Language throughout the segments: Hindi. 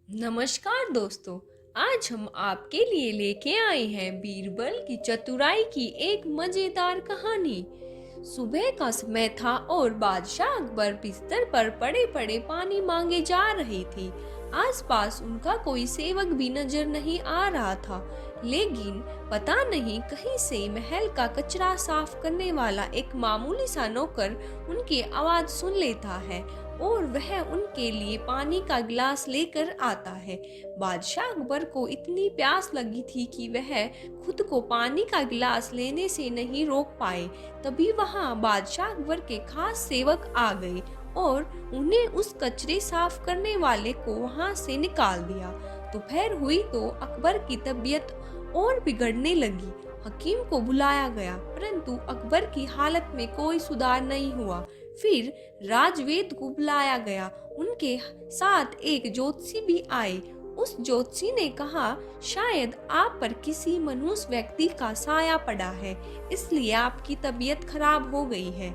नमस्कार दोस्तों। आज हम आपके लिए लेके आए हैं बीरबल की चतुराई की एक मजेदार कहानी। सुबह का समय था और बादशाह अकबर बिस्तर पर पड़े पड़े पानी मांगे जा रहे थे। आसपास उनका कोई सेवक भी नजर नहीं आ रहा था, लेकिन पता नहीं कहीं से महल का कचरा साफ करने वाला एक मामूली सा नौकर उनकी आवाज सुन लेता है और वह उनके लिए पानी का गिलास लेकर आता है। बादशाह अकबर को इतनी प्यास लगी थी कि वह खुद को पानी का गिलास लेने से नहीं रोक पाए। तभी वहां बादशाह अकबर के खास सेवक आ गए और उन्हें उस कचरे साफ करने वाले को वहां से निकाल दिया। दोपहर हुई तो अकबर की तबीयत और बिगड़ने लगी। हकीम को बुलाया गया, परंतु अकबर की हालत में कोई सुधार नहीं हुआ। फिर राजवेद को बुलाया गया, उनके साथ एक ज्योतिषी भी आए। उस ज्योतिषी ने कहा, शायद आप पर किसी मनुष्य व्यक्ति का साया पड़ा है, इसलिए आपकी तबीयत खराब हो गई है।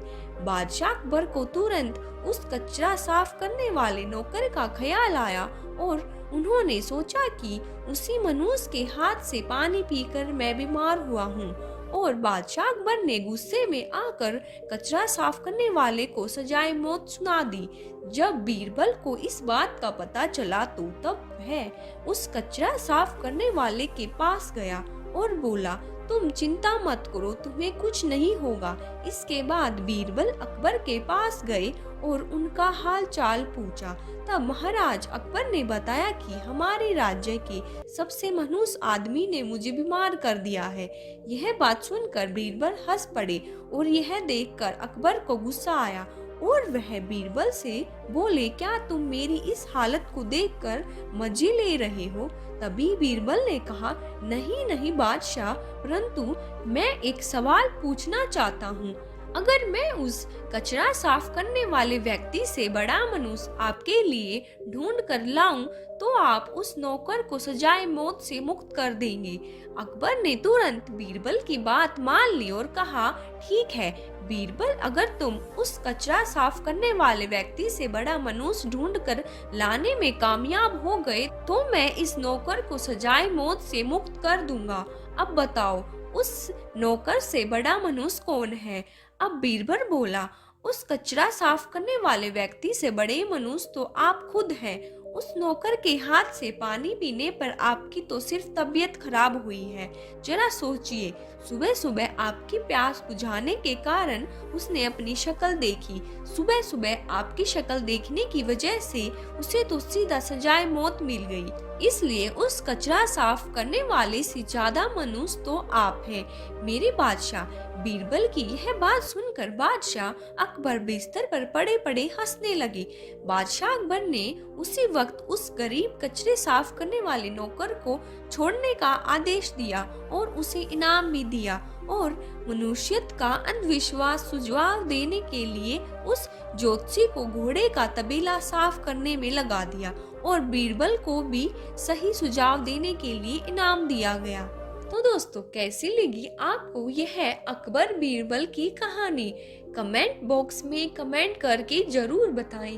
बादशाह अकबर को तुरंत उस कचरा साफ करने वाले नौकर का ख्याल आया और उन्होंने सोचा कि उसी मनुष्य के हाथ से पानी पीकर मैं बीमार हुआ हूँ। और बादशाह अकबर ने गुस्से में आकर कचरा साफ करने वाले को सजाए मौत सुना दी। जब बीरबल को इस बात का पता चला तो तब वह उस कचरा साफ करने वाले के पास गया और बोला, तुम चिंता मत करो, तुम्हें कुछ नहीं होगा। इसके बाद बीरबल अकबर के पास गए और उनका हाल चाल पूछा। तब महाराज अकबर ने बताया कि हमारे राज्य के सबसे मनहूस आदमी ने मुझे बीमार कर दिया है। यह बात सुनकर बीरबल हंस पड़े और यह देखकर अकबर को गुस्सा आया और वह बीरबल से बोले, क्या तुम मेरी इस हालत को देखकर मजे ले रहे हो? तभी बीरबल ने कहा, नहीं नहीं बादशाह, परंतु मैं एक सवाल पूछना चाहता हूँ। अगर मैं उस कचरा साफ करने वाले व्यक्ति से बड़ा मनुष्य आपके लिए ढूंढ कर लाऊं, तो आप उस नौकर को सजाए मौत से मुक्त कर देंगे। अकबर ने तुरंत बीरबल की बात मान ली और कहा, ठीक है बीरबल, अगर तुम उस कचरा साफ करने वाले व्यक्ति से बड़ा मनुष्य ढूंढ कर लाने में कामयाब हो गए तो मैं इस नौकर को सजाए मौत से मुक्त कर दूंगा। अब बताओ, उस नौकर से बड़ा मनुष्य कौन है? अब बीरबल बोला, उस कचरा साफ करने वाले व्यक्ति से बड़े मनुष्य तो आप खुद हैं। उस नौकर के हाथ से पानी पीने पर आपकी तो सिर्फ तबीयत खराब हुई है। जरा सोचिए, सुबह सुबह आपकी प्यास बुझाने के कारण उसने अपनी शक्ल देखी। सुबह सुबह आपकी शक्ल देखने की वजह से उसे तो सीधा सजाए मौत मिल गई। इसलिए उस कचरा साफ करने वाले से ज्यादा मनुष्य तो आप हैं, मेरे बादशाह। बीरबल की यह बात सुनकर बादशाह अकबर बिस्तर पर पड़े पड़े हंसने लगे। बादशाह अकबर ने उसी वक्त उस गरीब कचरे साफ करने वाले नौकर को छोड़ने का आदेश दिया और उसे इनाम भी दिया और मनुष्यत का अंधविश्वास सुझाव देने के लिए उस ज्योतिषी को घोड़े का तबेला साफ करने में लगा दिया और बीरबल को भी सही सुझाव देने के लिए इनाम दिया गया। तो दोस्तों, कैसी लगी आपको यह अकबर बीरबल की कहानी? कमेंट बॉक्स में कमेंट करके जरूर बताएं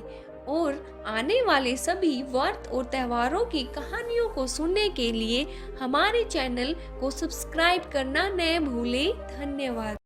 और आने वाले सभी व्रत और त्योहारों की कहानियों को सुनने के लिए हमारे चैनल को सब्सक्राइब करना न भूलें। धन्यवाद।